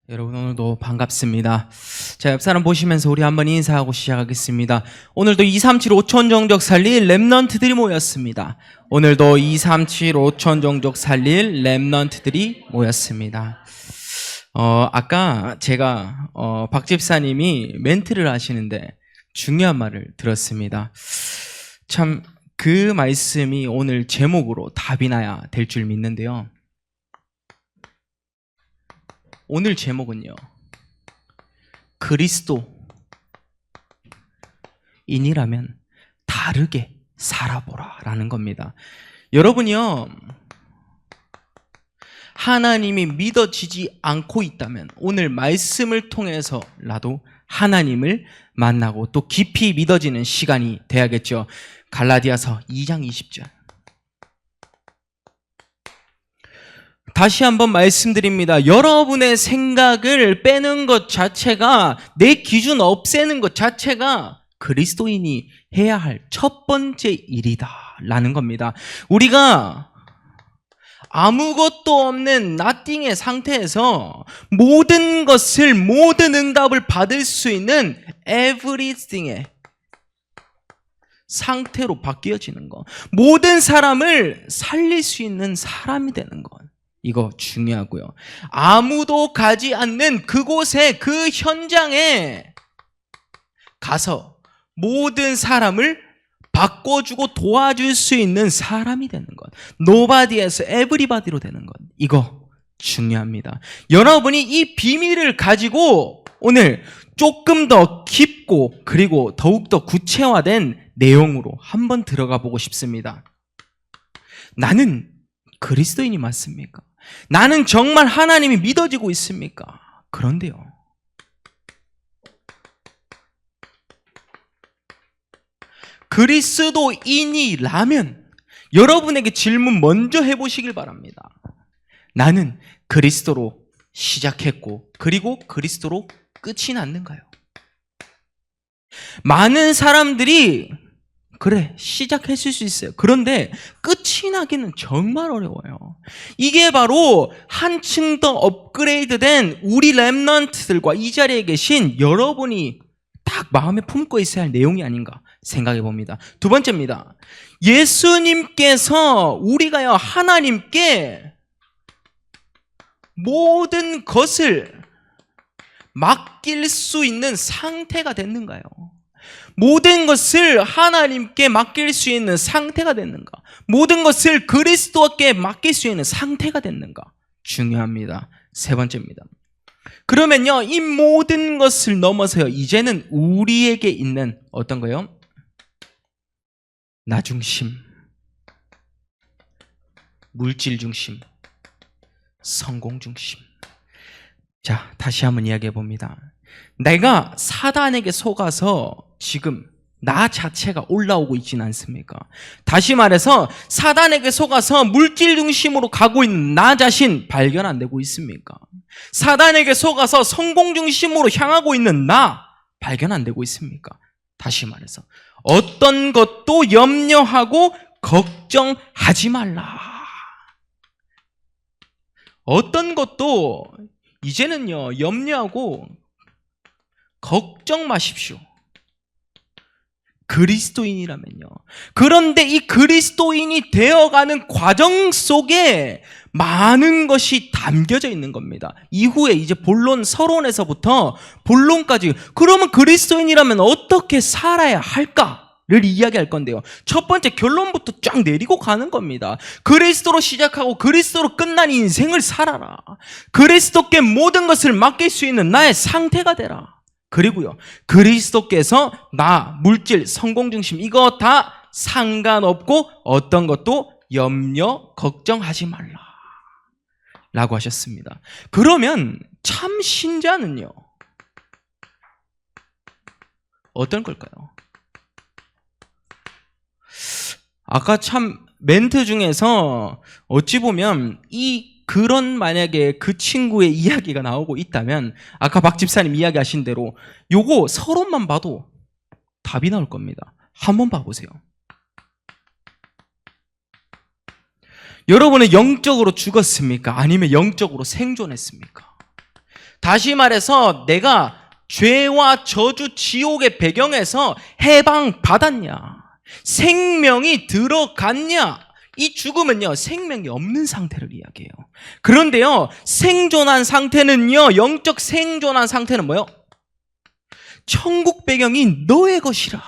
여러분 오늘도 반갑습니다. 자, 옆 사람 보시면서 우리 한번 인사하고 시작하겠습니다. 오늘도 237 5천 종족 살릴 랩넌트들이 모였습니다. 오늘도 237 5천 종족 살릴 랩넌트들이 모였습니다. 아까 제가 박 집사님이 멘트를 하시는데 중요한 말을 들었습니다. 참 그 말씀이 오늘 제목으로 답이 나야 될 줄 믿는데요. 오늘 제목은요, 그리스도인이라면 다르게 살아보라 라는 겁니다. 여러분이요, 하나님이 믿어지지 않고 있다면 오늘 말씀을 통해서라도 하나님을 만나고 또 깊이 믿어지는 시간이 돼야겠죠. 갈라디아서 2장 20절. 다시 한번 말씀드립니다. 여러분의 생각을 빼는 것 자체가, 내 기준 없애는 것 자체가 그리스도인이 해야 할 첫 번째 일이다 라는 겁니다. 우리가 아무것도 없는 nothing의 상태에서 모든 것을, 모든 응답을 받을 수 있는 everything의 상태로 바뀌어지는 것, 모든 사람을 살릴 수 있는 사람이 되는 것, 이거 중요하고요. 아무도 가지 않는 그곳에, 그 현장에 가서 모든 사람을 바꿔주고 도와줄 수 있는 사람이 되는 것, nobody에서 everybody로 되는 것, 이거 중요합니다. 여러분이 이 비밀을 가지고 오늘 조금 더 깊고 그리고 더욱더 구체화된 내용으로 한번 들어가 보고 싶습니다. 나는 그리스도인이 맞습니까? 나는 정말 하나님이 믿어지고 있습니까? 그런데요, 그리스도인이라면 여러분에게 질문 먼저 해보시길 바랍니다. 나는 그리스도로 시작했고 그리고 그리스도로 끝이 났는가요? 많은 사람들이 그래, 시작했을 수 있어요. 그런데 끝이 나기는 정말 어려워요. 이게 바로 한층 더 업그레이드된 우리 랩넌트들과 이 자리에 계신 여러분이 딱 마음에 품고 있어야 할 내용이 아닌가 생각해 봅니다. 두 번째입니다. 예수님께서 우리가요, 하나님께 모든 것을 맡길 수 있는 상태가 됐는가요? 모든 것을 하나님께 맡길 수 있는 상태가 됐는가? 모든 것을 그리스도께 맡길 수 있는 상태가 됐는가? 중요합니다. 세 번째입니다. 그러면요, 이 모든 것을 넘어서요, 이제는 우리에게 있는 어떤 거요? 나 중심, 물질 중심, 성공 중심. 자, 다시 한번 이야기해 봅니다. 내가 사단에게 속아서 지금 나 자체가 올라오고 있지는 않습니까? 다시 말해서 사단에게 속아서 물질 중심으로 가고 있는 나 자신 발견 안 되고 있습니까? 사단에게 속아서 성공 중심으로 향하고 있는 나 발견 안 되고 있습니까? 다시 말해서 어떤 것도 염려하고 걱정하지 말라. 어떤 것도 이제는요, 염려하고 걱정 마십시오. 그리스도인이라면요. 그런데 이 그리스도인이 되어가는 과정 속에 많은 것이 담겨져 있는 겁니다. 이후에 이제 본론, 서론에서부터 본론까지, 그러면 그리스도인이라면 어떻게 살아야 할까를 이야기할 건데요. 첫 번째 결론부터 쫙 내리고 가는 겁니다. 그리스도로 시작하고 그리스도로 끝난 인생을 살아라. 그리스도께 모든 것을 맡길 수 있는 나의 상태가 되라. 그리고요, 그리스도께서 나, 물질, 성공 중심 이거 다 상관없고 어떤 것도 염려, 걱정하지 말라 라고 하셨습니다. 그러면 참 신자는요, 어떤 걸까요? 아까 참 멘트 중에서 어찌 보면 그런 만약에 그 친구의 이야기가 나오고 있다면 아까 박 집사님 이야기하신 대로 요거 서론만 봐도 답이 나올 겁니다. 한번 봐보세요. 여러분은 영적으로 죽었습니까? 아니면 영적으로 생존했습니까? 다시 말해서 내가 죄와 저주 지옥의 배경에서 해방받았냐? 생명이 들어갔냐? 이 죽음은요, 생명이 없는 상태를 이야기해요. 그런데요, 생존한 상태는요, 영적 생존한 상태는 뭐요? 천국 배경이 너의 것이라.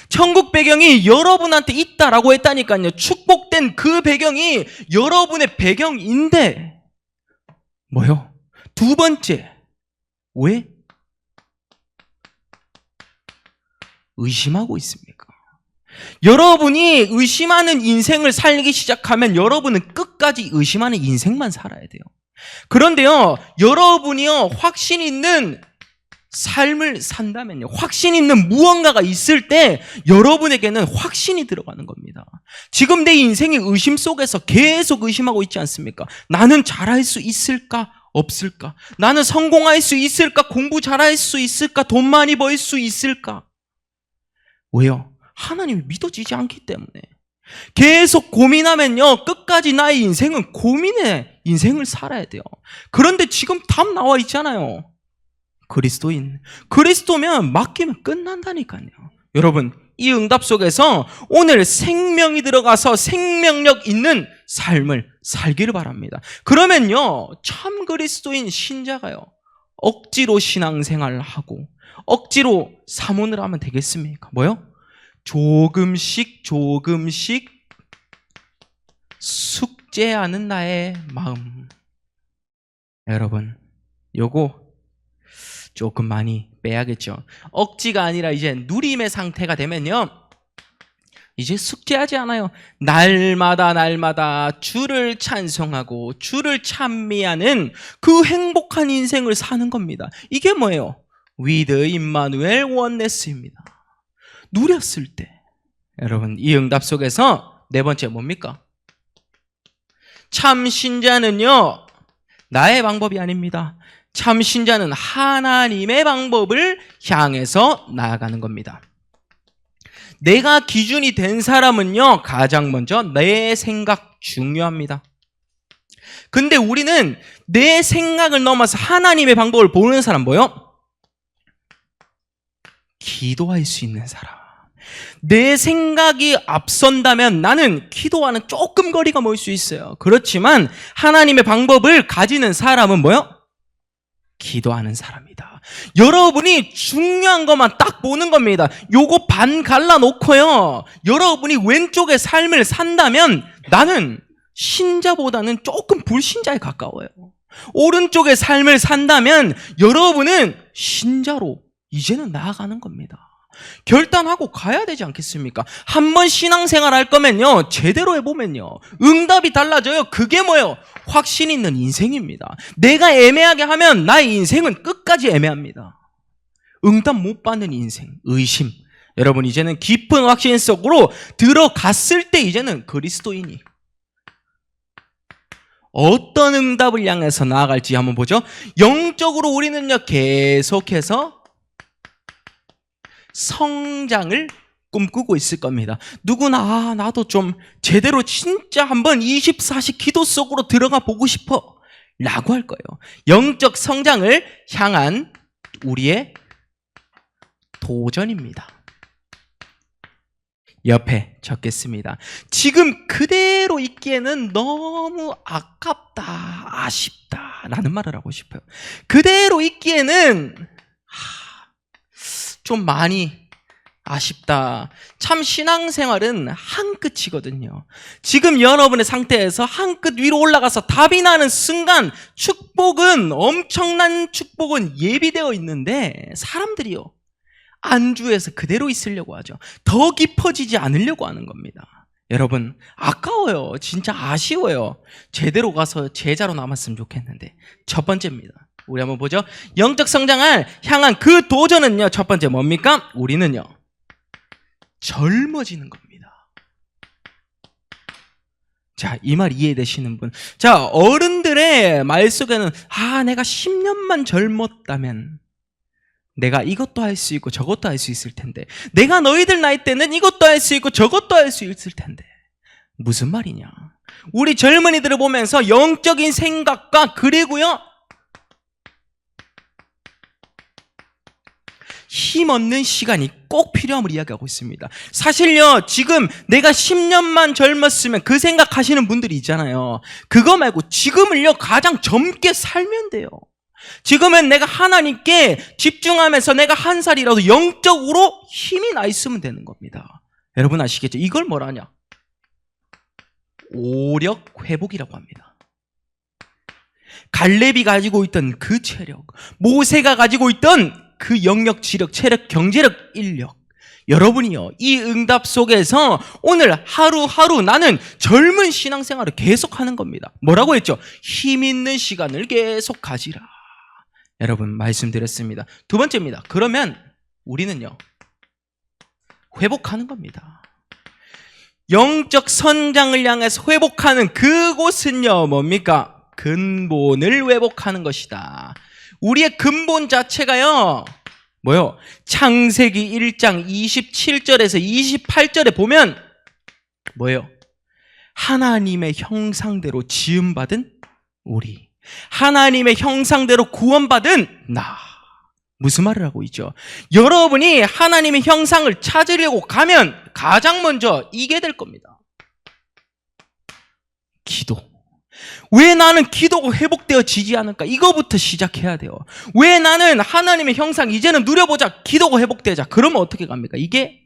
천국 배경이 여러분한테 있다라고 했다니까요. 축복된 그 배경이 여러분의 배경인데 뭐요? 두 번째, 왜 의심하고 있습니까? 여러분이 의심하는 인생을 살기 시작하면 여러분은 끝까지 의심하는 인생만 살아야 돼요. 그런데요, 여러분이요, 확신 있는 삶을 산다면요, 확신 있는 무언가가 있을 때 여러분에게는 확신이 들어가는 겁니다. 지금 내 인생이 의심 속에서 계속 의심하고 있지 않습니까? 나는 잘할 수 있을까? 없을까? 나는 성공할 수 있을까? 공부 잘할 수 있을까? 돈 많이 벌 수 있을까? 왜요? 하나님이 믿어지지 않기 때문에. 계속 고민하면요, 끝까지 나의 인생은 고민의 인생을 살아야 돼요. 그런데 지금 답 나와 있잖아요. 그리스도인. 그리스도면 맡기면 끝난다니까요. 여러분, 이 응답 속에서 오늘 생명이 들어가서 생명력 있는 삶을 살기를 바랍니다. 그러면요, 참 그리스도인 신자가요, 억지로 신앙생활을 하고 억지로 사모를 하면 되겠습니까? 뭐요? 조금씩 숙제하는 나의 마음. 여러분, 요거 조금 많이 빼야겠죠. 억지가 아니라 이제 누림의 상태가 되면요, 이제 숙제하지 않아요. 날마다 주를 찬송하고 주를 찬미하는 그 행복한 인생을 사는 겁니다. 이게 뭐예요? With 임마누엘 원네스입니다. 누렸을 때. 여러분, 이 응답 속에서 네 번째 뭡니까? 참 신자는요, 나의 방법이 아닙니다. 참 신자는 하나님의 방법을 향해서 나아가는 겁니다. 내가 기준이 된 사람은요, 가장 먼저 내 생각 중요합니다. 근데 우리는 내 생각을 넘어서 하나님의 방법을 보는 사람 뭐요? 기도할 수 있는 사람. 내 생각이 앞선다면 나는 기도와는 조금 거리가 멀 수 있어요. 그렇지만 하나님의 방법을 가지는 사람은 뭐요? 기도하는 사람이다. 여러분이 중요한 것만 딱 보는 겁니다. 요거 반 갈라놓고요, 여러분이 왼쪽의 삶을 산다면 나는 신자보다는 조금 불신자에 가까워요. 오른쪽의 삶을 산다면 여러분은 신자로 이제는 나아가는 겁니다. 결단하고 가야 되지 않겠습니까? 한번 신앙생활 할 거면요, 제대로 해보면요, 응답이 달라져요. 그게 뭐예요? 확신 있는 인생입니다. 내가 애매하게 하면 나의 인생은 끝까지 애매합니다. 응답 못 받는 인생, 의심. 여러분, 이제는 깊은 확신 속으로 들어갔을 때 이제는 그리스도인이 어떤 응답을 향해서 나아갈지 한번 보죠. 영적으로 우리는요, 계속해서 성장을 꿈꾸고 있을 겁니다. 누구나 나도 좀 제대로 진짜 한번 24시 기도 속으로 들어가 보고 싶어 라고 할 거예요. 영적 성장을 향한 우리의 도전입니다. 옆에 적겠습니다. 지금 그대로 있기에는 너무 아깝다, 아쉽다 라는 말을 하고 싶어요. 그대로 있기에는 좀 많이 아쉽다. 참 신앙생활은 한 끗이거든요. 지금 여러분의 상태에서 한 끗 위로 올라가서 답이 나는 순간 축복은, 엄청난 축복은 예비되어 있는데 사람들이요, 안주해서 그대로 있으려고 하죠. 더 깊어지지 않으려고 하는 겁니다. 여러분, 아까워요. 진짜 아쉬워요. 제대로 가서 제자로 남았으면 좋겠는데. 첫 번째입니다. 우리 한번 보죠. 영적 성장을 향한 그 도전은요, 첫 번째 뭡니까? 우리는요, 젊어지는 겁니다. 자, 이 말 이해되시는 분? 자, 어른들의 말 속에는 내가 10년만 젊었다면 내가 이것도 할 수 있고 저것도 할 수 있을 텐데, 내가 너희들 나이 때는 이것도 할 수 있고 저것도 할 수 있을 텐데. 무슨 말이냐? 우리 젊은이들을 보면서 영적인 생각과 그리고요, 힘없는 시간이 꼭 필요함을 이야기하고 있습니다. 사실요, 지금 내가 10년만 젊었으면 그 생각하시는 분들이 있잖아요. 그거 말고 지금을요, 가장 젊게 살면 돼요. 지금은 내가 하나님께 집중하면서 내가 한 살이라도 영적으로 힘이 나 있으면 되는 겁니다. 여러분 아시겠죠? 이걸 뭐라냐? 오력 회복이라고 합니다. 갈렙이 가지고 있던 그 체력, 모세가 가지고 있던 그 영역, 지력, 체력, 경제력, 인력, 여러분이요, 이 응답 속에서 오늘 하루하루 나는 젊은 신앙생활을 계속하는 겁니다. 뭐라고 했죠? 힘 있는 시간을 계속 가지라. 여러분 말씀드렸습니다. 두 번째입니다. 그러면 우리는요, 회복하는 겁니다. 영적 선장을 향해서 회복하는 그곳은요, 뭡니까? 근본을 회복하는 것이다. 우리의 근본 자체가요, 뭐요? 창세기 1장 27절에서 28절에 보면 뭐예요? 하나님의 형상대로 지음받은 우리, 하나님의 형상대로 구원받은 나. 무슨 말을 하고 있죠? 여러분이 하나님의 형상을 찾으려고 가면 가장 먼저 이게 될 겁니다. 기도. 왜 나는 기도가 회복되어지지 않을까? 이거부터 시작해야 돼요. 왜 나는 하나님의 형상 이제는 누려보자, 기도가 회복되자. 그러면 어떻게 갑니까? 이게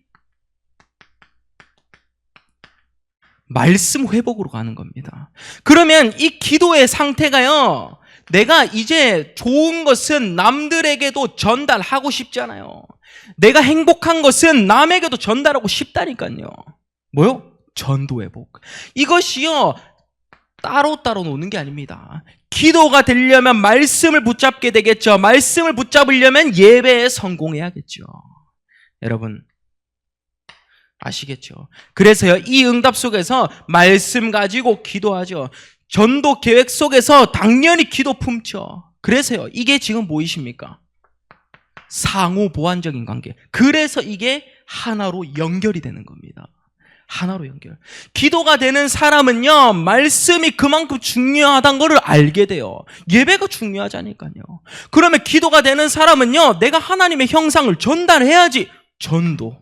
말씀 회복으로 가는 겁니다. 그러면 이 기도의 상태가요, 내가 이제 좋은 것은 남들에게도 전달하고 싶잖아요. 내가 행복한 것은 남에게도 전달하고 싶다니까요. 뭐요? 전도 회복. 이것이요, 따로따로 노는 게 아닙니다. 기도가 되려면 말씀을 붙잡게 되겠죠. 말씀을 붙잡으려면 예배에 성공해야겠죠. 여러분 아시겠죠? 그래서요, 이 응답 속에서 말씀 가지고 기도하죠. 전도 계획 속에서 당연히 기도 품죠. 그래서요, 이게 지금 보이십니까? 상호 보완적인 관계. 그래서 이게 하나로 연결이 되는 겁니다. 하나로 연결. 기도가 되는 사람은요, 말씀이 그만큼 중요하다는 것을 알게 돼요. 예배가 중요하자니까요. 그러면 기도가 되는 사람은요, 내가 하나님의 형상을 전달해야지. 전도.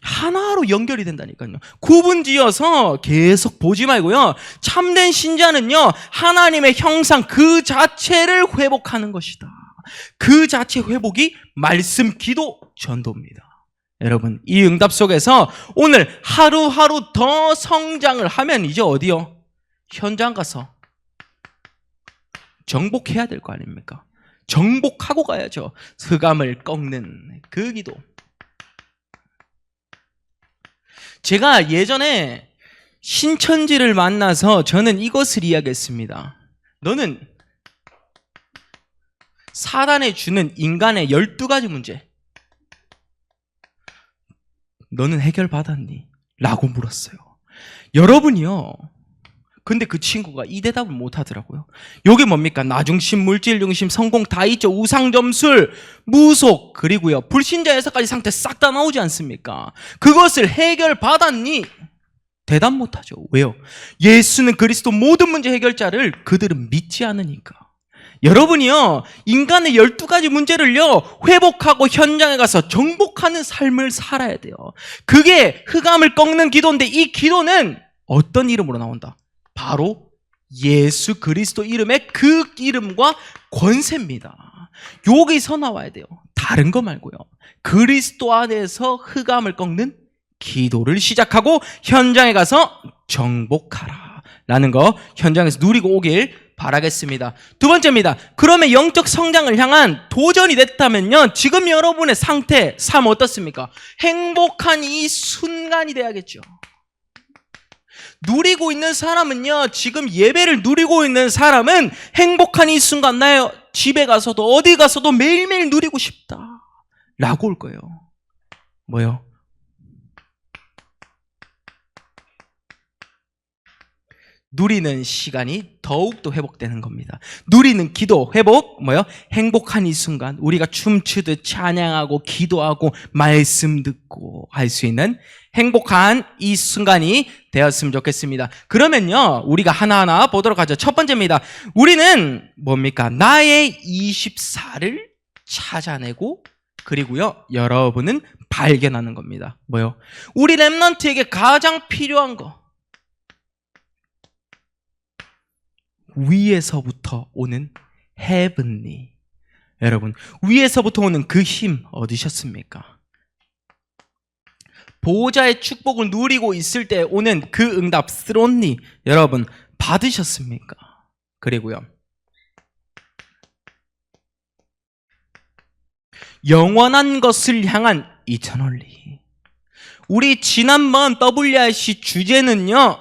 하나로 연결이 된다니까요. 구분지어서 계속 보지 말고요. 참된 신자는요, 하나님의 형상 그 자체를 회복하는 것이다. 그 자체 회복이 말씀, 기도, 전도입니다. 여러분, 이 응답 속에서 오늘 하루하루 더 성장을 하면 이제 어디요? 현장 가서 정복해야 될 거 아닙니까? 정복하고 가야죠. 흑암을 꺾는 그 기도. 제가 예전에 신천지를 만나서 저는 이것을 이야기했습니다. 너는 사단에 주는 인간의 12가지 문제, 너는 해결받았니? 라고 물었어요. 여러분이요, 근데 그 친구가 이 대답을 못 하더라고요. 요게 뭡니까? 나중심, 물질중심, 성공 다 있죠. 우상점술, 무속, 그리고요, 불신자에서까지 상태 싹 다 나오지 않습니까? 그것을 해결받았니? 대답 못하죠. 왜요? 예수는 그리스도 모든 문제 해결자를 그들은 믿지 않으니까. 여러분이요, 인간의 12가지 문제를요, 회복하고 현장에 가서 정복하는 삶을 살아야 돼요. 그게 흑암을 꺾는 기도인데, 이 기도는 어떤 이름으로 나온다? 바로 예수 그리스도 이름의 그 이름과 권세입니다. 여기서 나와야 돼요. 다른 거 말고요. 그리스도 안에서 흑암을 꺾는 기도를 시작하고 현장에 가서 정복하라 라는 거 현장에서 누리고 오길 바라겠습니다. 두 번째입니다. 그러면 영적 성장을 향한 도전이 됐다면요, 지금 여러분의 상태, 삶 어떻습니까? 행복한 이 순간이 돼야겠죠. 누리고 있는 사람은요, 지금 예배를 누리고 있는 사람은 행복한 이 순간, 나의 집에 가서도 어디 가서도 매일매일 누리고 싶다 라고 올 거예요. 뭐요? 누리는 시간이 더욱더 회복되는 겁니다. 누리는 기도, 회복, 뭐요? 행복한 이 순간, 우리가 춤추듯 찬양하고 기도하고 말씀 듣고 할 수 있는 행복한 이 순간이 되었으면 좋겠습니다. 그러면요, 우리가 하나하나 보도록 하죠. 첫 번째입니다. 우리는 뭡니까? 나의 24를 찾아내고 그리고요, 여러분은 발견하는 겁니다. 뭐요? 우리 렘넌트에게 가장 필요한 거. 위에서부터 오는 heavenly. 여러분, 위에서부터 오는 그 힘 얻으셨습니까? 보호자의 축복을 누리고 있을 때 오는 그 응답, thronely. 여러분, 받으셨습니까? 그리고요, 영원한 것을 향한 eternally. 우리 지난번 WRC 주제는요,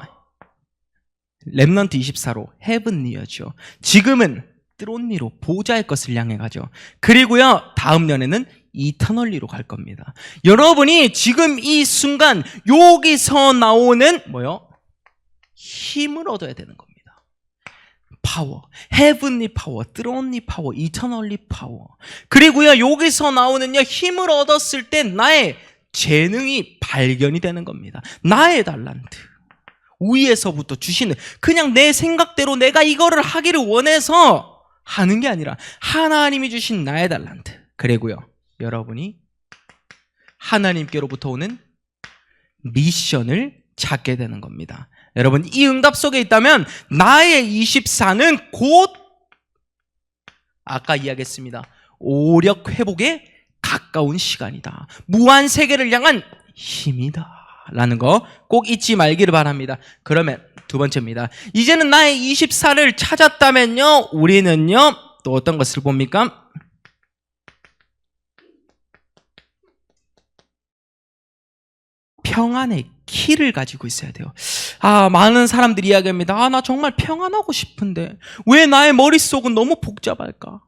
렘넌트 24로 heavenly였죠. 지금은 thronely로 보호자의 것을 향해 가죠. 그리고요, 다음 년에는 eternally로 갈 겁니다. 여러분이 지금 이 순간 여기서 나오는 뭐요? 힘을 얻어야 되는 겁니다. 파워, heavenly 파워, thronely 파워, eternally 파워. 그리고요, 여기서 나오는요, 힘을 얻었을 때 나의 재능이 발견이 되는 겁니다. 나의 달란트. 위에서부터 주시는, 그냥 내 생각대로 내가 이거를 하기를 원해서 하는 게 아니라 하나님이 주신 나의 달란트. 그리고요, 여러분이 하나님께로부터 오는 미션을 찾게 되는 겁니다. 여러분, 이 응답 속에 있다면 나의 24는 곧 아까 이야기했습니다. 오력 회복에 가까운 시간이다. 무한 세계를 향한 힘이다. 라는 거 꼭 잊지 말기를 바랍니다. 그러면 두 번째입니다. 이제는 나의 24를 찾았다면요, 우리는요, 또 어떤 것을 봅니까? 평안의 키를 가지고 있어야 돼요. 많은 사람들이 이야기합니다. 나 정말 평안하고 싶은데 왜 나의 머릿속은 너무 복잡할까?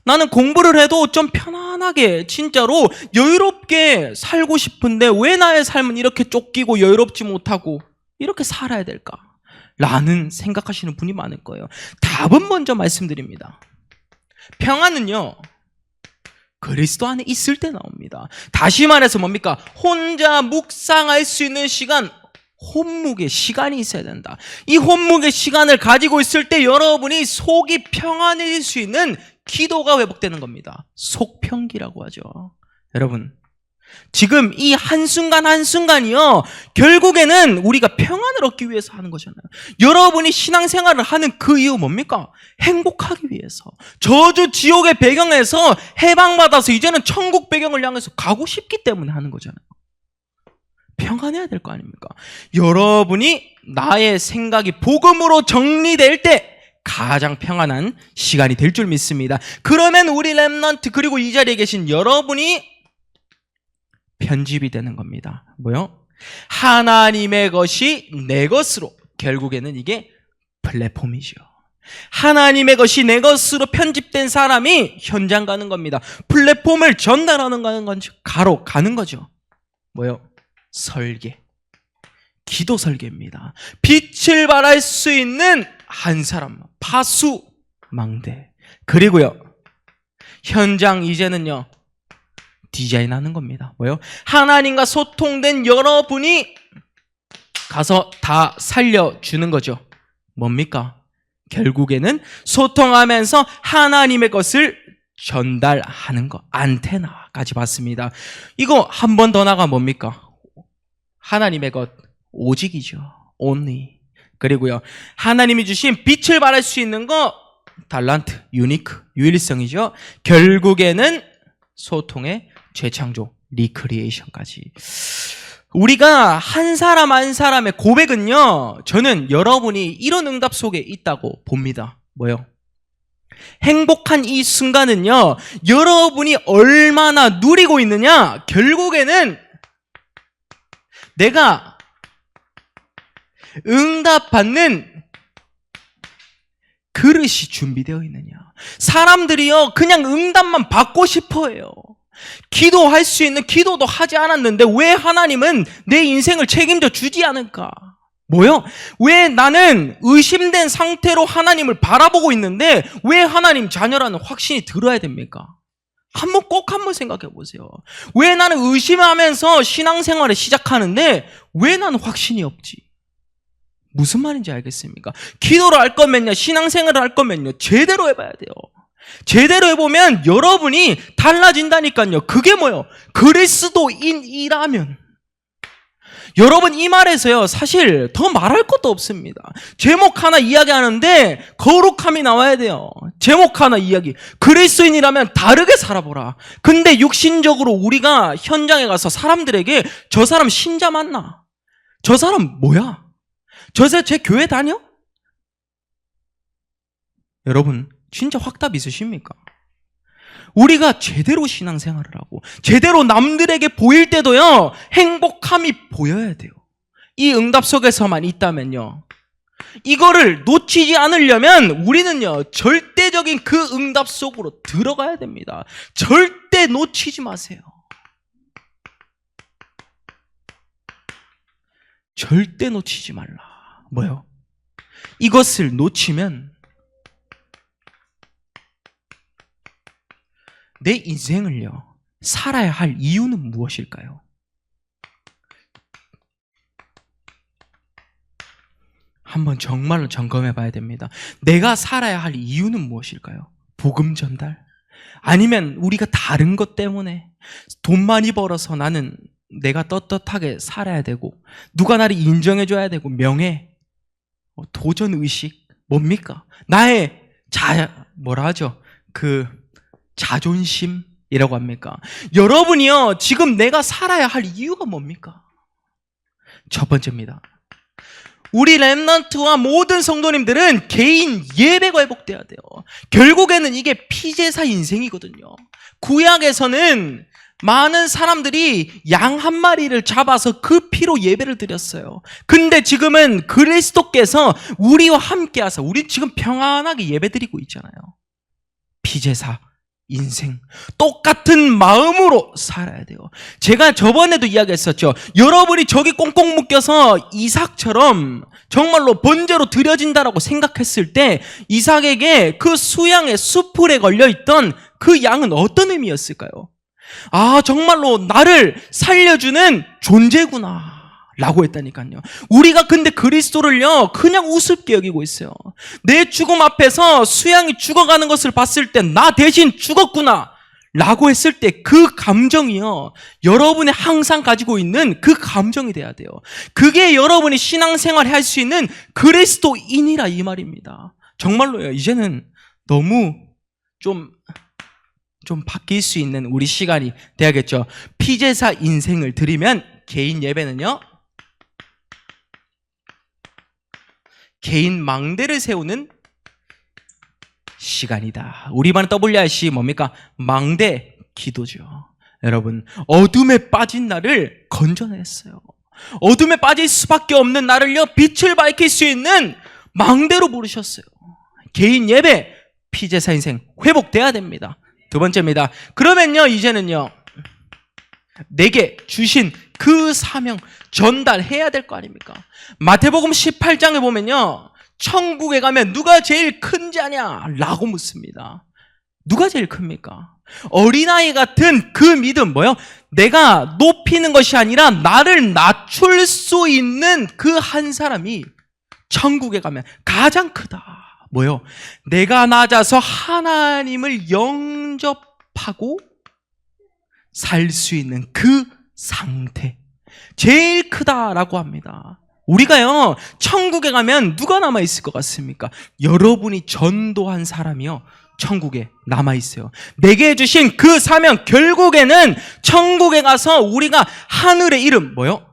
나는 공부를 해도 좀 편안하게, 진짜로 여유롭게 살고 싶은데 왜 나의 삶은 이렇게 쫓기고 여유롭지 못하고 이렇게 살아야 될까? 라는 생각하시는 분이 많을 거예요. 답은 먼저 말씀드립니다. 평안은요, 그리스도 안에 있을 때 나옵니다. 다시 말해서 뭡니까? 혼자 묵상할 수 있는 시간, 혼묵의 시간이 있어야 된다. 이 혼묵의 시간을 가지고 있을 때 여러분이 속이 평안해질 수 있는 기도가 회복되는 겁니다. 속평기라고 하죠. 여러분, 지금 이 한순간 한순간이요, 결국에는 우리가 평안을 얻기 위해서 하는 거잖아요. 여러분이 신앙생활을 하는 그 이유 뭡니까? 행복하기 위해서. 저주 지옥의 배경에서 해방받아서 이제는 천국 배경을 향해서 가고 싶기 때문에 하는 거잖아요. 평안해야 될 거 아닙니까? 여러분이 나의 생각이 복음으로 정리될 때 가장 평안한 시간이 될 줄 믿습니다. 그러면 우리 렘넌트, 그리고 이 자리에 계신 여러분이 편집이 되는 겁니다. 뭐요? 하나님의 것이 내 것으로. 결국에는 이게 플랫폼이죠. 하나님의 것이 내 것으로 편집된 사람이 현장 가는 겁니다. 플랫폼을 전달하는 건지 가로 가는 거죠. 뭐요? 설계. 기도 설계입니다. 빛을 발할 수 있는 한 사람, 파수 망대. 그리고요, 현장 이제는요, 디자인하는 겁니다. 뭐요? 하나님과 소통된 여러분이 가서 다 살려주는 거죠. 뭡니까? 결국에는 소통하면서 하나님의 것을 전달하는 거. 안테나까지 받습니다. 이거 한 번 더 나가 뭡니까? 하나님의 것, 오직이죠. only. 그리고요, 하나님이 주신 빛을 발할 수 있는 거, 달란트, 유니크, 유일성이죠. 결국에는 소통의 재창조, 리크리에이션까지. 우리가 한 사람 한 사람의 고백은요, 저는 여러분이 이런 응답 속에 있다고 봅니다. 뭐요? 행복한 이 순간은요, 여러분이 얼마나 누리고 있느냐, 결국에는 내가 응답받는 그릇이 준비되어 있느냐. 사람들이요, 그냥 응답만 받고 싶어 해요. 기도할 수 있는 기도도 하지 않았는데 왜 하나님은 내 인생을 책임져 주지 않을까? 뭐요? 왜 나는 의심된 상태로 하나님을 바라보고 있는데 왜 하나님 자녀라는 확신이 들어야 됩니까? 꼭 한번 생각해 보세요. 왜 나는 의심하면서 신앙생활을 시작하는데 왜 나는 확신이 없지? 무슨 말인지 알겠습니까? 기도를 할 거면요, 신앙생활을 할 거면요, 제대로 해봐야 돼요. 제대로 해보면 여러분이 달라진다니까요. 그게 뭐예요? 그리스도인이라면. 여러분, 이 말에서요, 사실 더 말할 것도 없습니다. 제목 하나 이야기하는데 거룩함이 나와야 돼요. 제목 하나 이야기. 그리스도인이라면 다르게 살아보라. 근데 육신적으로 우리가 현장에 가서 사람들에게 저 사람 신자 맞나? 저 사람 뭐야? 제 교회 다녀? 여러분, 진짜 확답 있으십니까? 우리가 제대로 신앙생활을 하고 제대로 남들에게 보일 때도요, 행복함이 보여야 돼요. 이 응답 속에서만 있다면요, 이거를 놓치지 않으려면 우리는요, 절대적인 그 응답 속으로 들어가야 됩니다. 절대 놓치지 마세요. 절대 놓치지 말라. 뭐요? 이것을 놓치면 내 인생을요, 살아야 할 이유는 무엇일까요? 한번 정말로 점검해 봐야 됩니다. 내가 살아야 할 이유는 무엇일까요? 복음 전달? 아니면 우리가 다른 것 때문에 돈 많이 벌어서 나는 내가 떳떳하게 살아야 되고 누가 나를 인정해 줘야 되고 명예, 도전의식, 뭡니까? 나의 뭐라 하죠? 자존심이라고 합니까? 여러분이요, 지금 내가 살아야 할 이유가 뭡니까? 첫 번째입니다. 우리 렘넌트와 모든 성도님들은 개인 예배가 회복돼야 돼요. 결국에는 이게 피제사 인생이거든요. 구약에서는 많은 사람들이 양 한 마리를 잡아서 그 피로 예배를 드렸어요. 근데 지금은 그리스도께서 우리와 함께 하사 우리 지금 평안하게 예배 드리고 있잖아요. 피제사 인생, 똑같은 마음으로 살아야 돼요. 제가 저번에도 이야기했었죠. 여러분이 저기 꽁꽁 묶여서 이삭처럼 정말로 번제로 드려진다라고 생각했을 때 이삭에게 그 수양의 수풀에 걸려있던 그 양은 어떤 의미였을까요? 아, 정말로 나를 살려주는 존재구나 라고 했다니까요. 우리가 근데 그리스도를요, 그냥 우습게 여기고 있어요. 내 죽음 앞에서 수양이 죽어가는 것을 봤을 때 나 대신 죽었구나 라고 했을 때 그 감정이요, 여러분이 항상 가지고 있는 그 감정이 돼야 돼요. 그게 여러분이 신앙생활을 할 수 있는 그리스도인이라 이 말입니다. 정말로요, 이제는 너무 좀 바뀔 수 있는 우리 시간이 돼야겠죠. 피제사 인생을 드리면 개인 예배는요, 개인 망대를 세우는 시간이다. 우리반의 WRC 뭡니까? 망대 기도죠. 여러분, 어둠에 빠진 나를 건져냈어요. 어둠에 빠질 수밖에 없는 나를요, 빛을 밝힐 수 있는 망대로 부르셨어요. 개인 예배, 피제사 인생 회복돼야 됩니다. 두 번째입니다. 그러면요, 이제는요, 내게 주신 그 사명 전달해야 될 거 아닙니까? 마태복음 18장에 보면요, 천국에 가면 누가 제일 큰지 아냐? 라고 묻습니다. 누가 제일 큽니까? 어린아이 같은 그 믿음, 뭐요? 내가 높이는 것이 아니라 나를 낮출 수 있는 그 한 사람이 천국에 가면 가장 크다. 뭐요? 내가 낮아서 하나님을 영접하고 살 수 있는 그 상태, 제일 크다라고 합니다. 우리가요, 천국에 가면 누가 남아있을 것 같습니까? 여러분이 전도한 사람이요, 천국에 남아있어요. 내게 주신 그 사명, 결국에는 천국에 가서 우리가 하늘의 이름, 뭐요?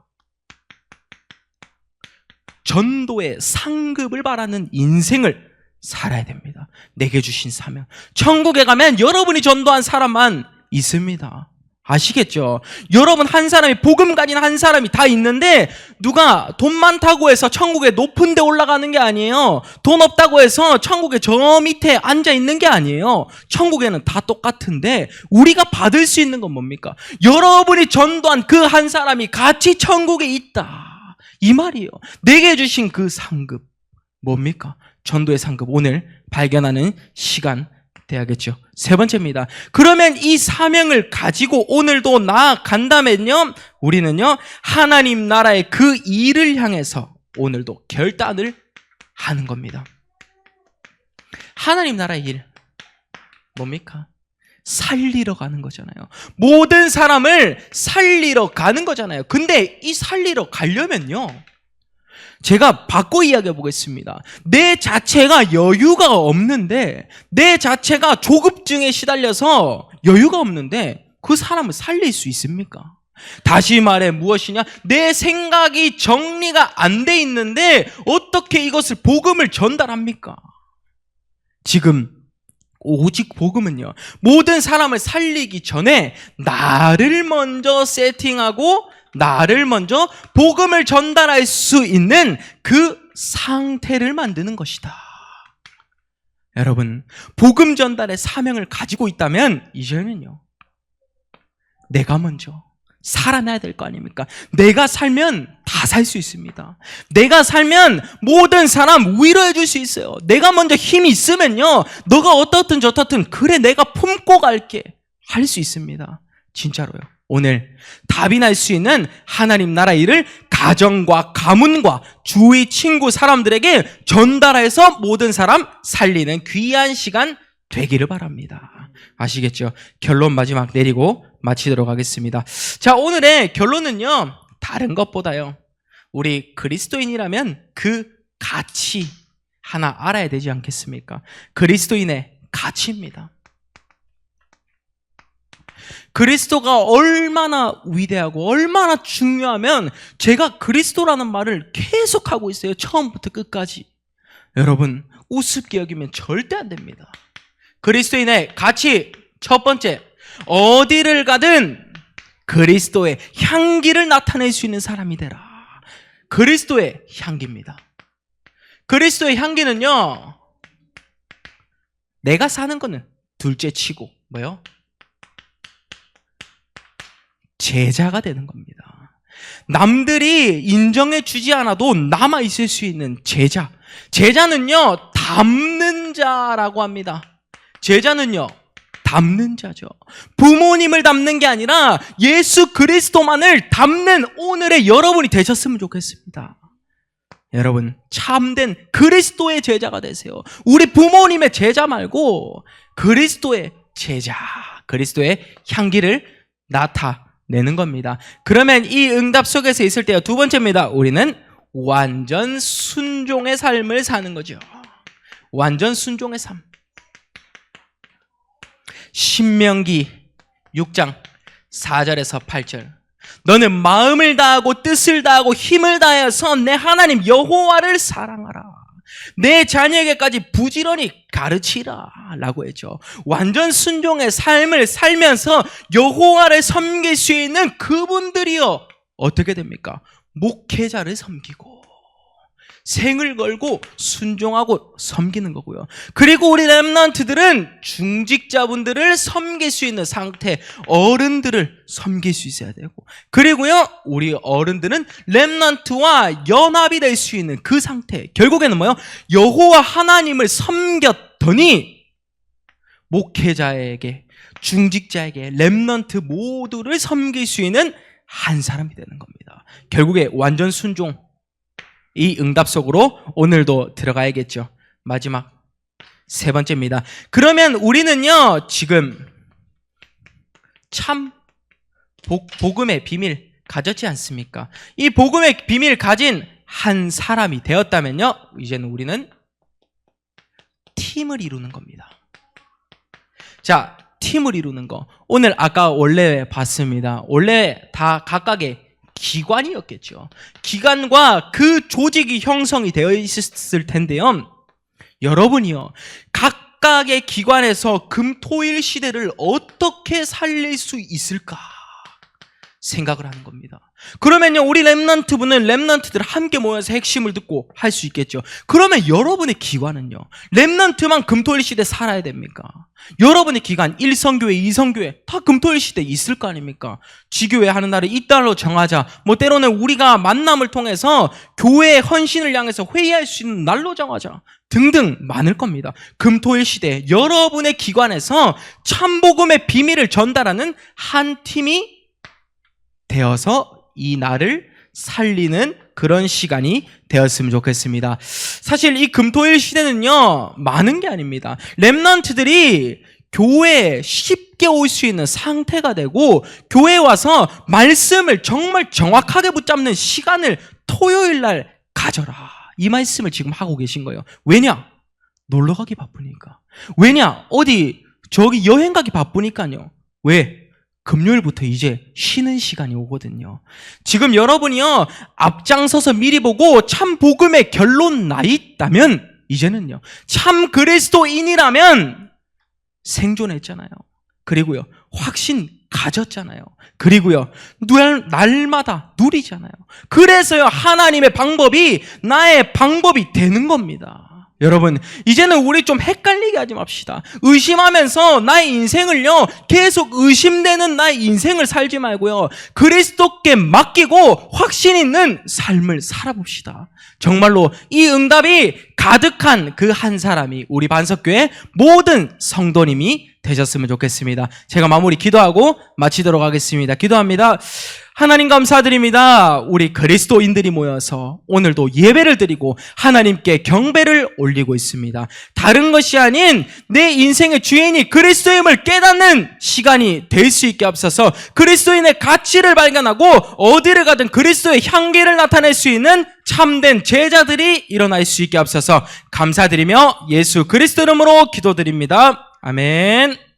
전도의 상급을 바라는 인생을 살아야 됩니다. 내게 주신 사명. 천국에 가면 여러분이 전도한 사람만 있습니다. 아시겠죠? 여러분, 한 사람이, 복음 가진 한 사람이 다 있는데 누가 돈 많다고 해서 천국에 높은 데 올라가는 게 아니에요. 돈 없다고 해서 천국에 저 밑에 앉아 있는 게 아니에요. 천국에는 다 똑같은데 우리가 받을 수 있는 건 뭡니까? 여러분이 전도한 그 한 사람이 같이 천국에 있다, 이 말이에요. 내게 주신 그 상급 뭡니까? 전도의 상급, 오늘 발견하는 시간 돼야겠죠. 세 번째입니다. 그러면 이 사명을 가지고 오늘도 나아간다면요, 우리는요, 하나님 나라의 그 일을 향해서 오늘도 결단을 하는 겁니다. 하나님 나라의 일. 뭡니까? 살리러 가는 거잖아요. 모든 사람을 살리러 가는 거잖아요. 근데 이 살리러 가려면요, 제가 바꿔 이야기해 보겠습니다. 내 자체가 여유가 없는데, 내 자체가 조급증에 시달려서 여유가 없는데 그 사람을 살릴 수 있습니까? 다시 말해 무엇이냐? 내 생각이 정리가 안 돼 있는데 어떻게 이것을 복음을 전달합니까? 지금 오직 복음은요, 모든 사람을 살리기 전에 나를 먼저 세팅하고 나를 먼저 복음을 전달할 수 있는 그 상태를 만드는 것이다. 여러분, 복음 전달의 사명을 가지고 있다면 이제는요, 내가 먼저 살아나야 될 거 아닙니까? 내가 살면 다 살 수 있습니다. 내가 살면 모든 사람 위로해 줄 수 있어요. 내가 먼저 힘이 있으면요, 너가 어떻든 저떻든 그래 내가 품고 갈게 할 수 있습니다. 진짜로요. 오늘 답이 날 수 있는 하나님 나라 일을 가정과 가문과 주위 친구 사람들에게 전달해서 모든 사람 살리는 귀한 시간 되기를 바랍니다. 아시겠죠? 결론 마지막 내리고 마치도록 하겠습니다. 자, 오늘의 결론은요, 다른 것보다요, 우리 그리스도인이라면 그 가치 하나 알아야 되지 않겠습니까? 그리스도인의 가치입니다. 그리스도가 얼마나 위대하고 얼마나 중요하면 제가 그리스도라는 말을 계속하고 있어요. 처음부터 끝까지. 여러분, 우습게 여기면 절대 안 됩니다. 그리스도인의 가치 첫 번째, 어디를 가든 그리스도의 향기를 나타낼 수 있는 사람이 되라. 그리스도의 향기입니다. 그리스도의 향기는요, 내가 사는 거는 둘째 치고 뭐요? 제자가 되는 겁니다. 남들이 인정해 주지 않아도 남아 있을 수 있는 제자. 제자는요, 담는 자라고 합니다. 제자는요, 담는 자죠. 부모님을 담는 게 아니라 예수 그리스도만을 담는 오늘의 여러분이 되셨으면 좋겠습니다. 여러분, 참된 그리스도의 제자가 되세요. 우리 부모님의 제자 말고 그리스도의 제자, 그리스도의 향기를 나타내는 겁니다. 그러면 이 응답 속에서 있을 때요, 두 번째입니다. 우리는 완전 순종의 삶을 사는 거죠. 완전 순종의 삶. 신명기 6장 4절에서 8절. 너는 마음을 다하고 뜻을 다하고 힘을 다해서 내 하나님 여호와를 사랑하라. 내 자녀에게까지 부지런히 가르치라 라고 했죠. 완전 순종의 삶을 살면서 여호와를 섬길 수 있는 그분들이요, 어떻게 됩니까? 목회자를 섬기고 생을 걸고 순종하고 섬기는 거고요. 그리고 우리 렘넌트들은 중직자분들을 섬길 수 있는 상태, 어른들을 섬길 수 있어야 되고, 그리고요, 우리 어른들은 렘넌트와 연합이 될 수 있는 그 상태. 결국에는 뭐요? 여호와 하나님을 섬겼더니 목회자에게, 중직자에게, 렘넌트 모두를 섬길 수 있는 한 사람이 되는 겁니다. 결국에 완전 순종, 이 응답 속으로 오늘도 들어가야겠죠. 마지막 세 번째입니다. 그러면 우리는요, 지금 참 복음의 비밀 가졌지 않습니까? 이 복음의 비밀 가진 한 사람이 되었다면요, 이제는 우리는 팀을 이루는 겁니다. 자, 팀을 이루는 거. 오늘 아까 원래 봤습니다. 원래 다 각각의 기관이었겠죠. 기관과 그 조직이 형성이 되어 있었을 텐데요, 여러분이요, 각각의 기관에서 금토일 시대를 어떻게 살릴 수 있을까 생각을 하는 겁니다. 그러면요, 우리 렘넌트 분은 렘넌트들 함께 모여서 핵심을 듣고 할 수 있겠죠. 그러면 여러분의 기관은요, 렘넌트만 금토일 시대 살아야 됩니까? 여러분의 기관, 1성교회, 2성교회 다 금토일 시대에 있을 거 아닙니까? 지교회 하는 날을 이달로 정하자, 뭐 때로는 우리가 만남을 통해서 교회의 헌신을 향해서 회의할 수 있는 날로 정하자 등등 많을 겁니다. 금토일 시대에 여러분의 기관에서 참복음의 비밀을 전달하는 한 팀이 되어서 이 날을 살리는 그런 시간이 되었으면 좋겠습니다. 사실 이 금토일 시대는요, 많은 게 아닙니다. 렘넌트들이 교회에 쉽게 올 수 있는 상태가 되고 교회에 와서 말씀을 정말 정확하게 붙잡는 시간을 토요일 날 가져라. 이 말씀을 지금 하고 계신 거예요. 왜냐? 놀러 가기 바쁘니까. 왜냐? 어디 저기 여행 가기 바쁘니까요. 왜? 금요일부터 이제 쉬는 시간이 오거든요. 지금 여러분이요, 앞장서서 미리 보고 참 복음의 결론 나 있다면 이제는요, 참 그리스도인이라면 생존했잖아요. 그리고요, 확신 가졌잖아요. 그리고요, 날마다 누리잖아요. 그래서요, 하나님의 방법이 나의 방법이 되는 겁니다. 여러분, 이제는 우리 좀 헷갈리게 하지 맙시다. 의심하면서 나의 인생을요, 계속 의심되는 나의 인생을 살지 말고요, 그리스도께 맡기고 확신 있는 삶을 살아봅시다. 정말로 이 응답이 가득한 그 한 사람이 우리 반석교회 모든 성도님이 되셨으면 좋겠습니다. 제가 마무리 기도하고 마치도록 하겠습니다. 기도합니다. 하나님 감사드립니다. 우리 그리스도인들이 모여서 오늘도 예배를 드리고 하나님께 경배를 올리고 있습니다. 다른 것이 아닌 내 인생의 주인이 그리스도임을 깨닫는 시간이 될 수 있게 앞서서 그리스도인의 가치를 발견하고 어디를 가든 그리스도의 향기를 나타낼 수 있는 참된 제자들이 일어날 수 있게 앞서서 감사드리며 예수 그리스도 이름으로 기도드립니다. 아멘.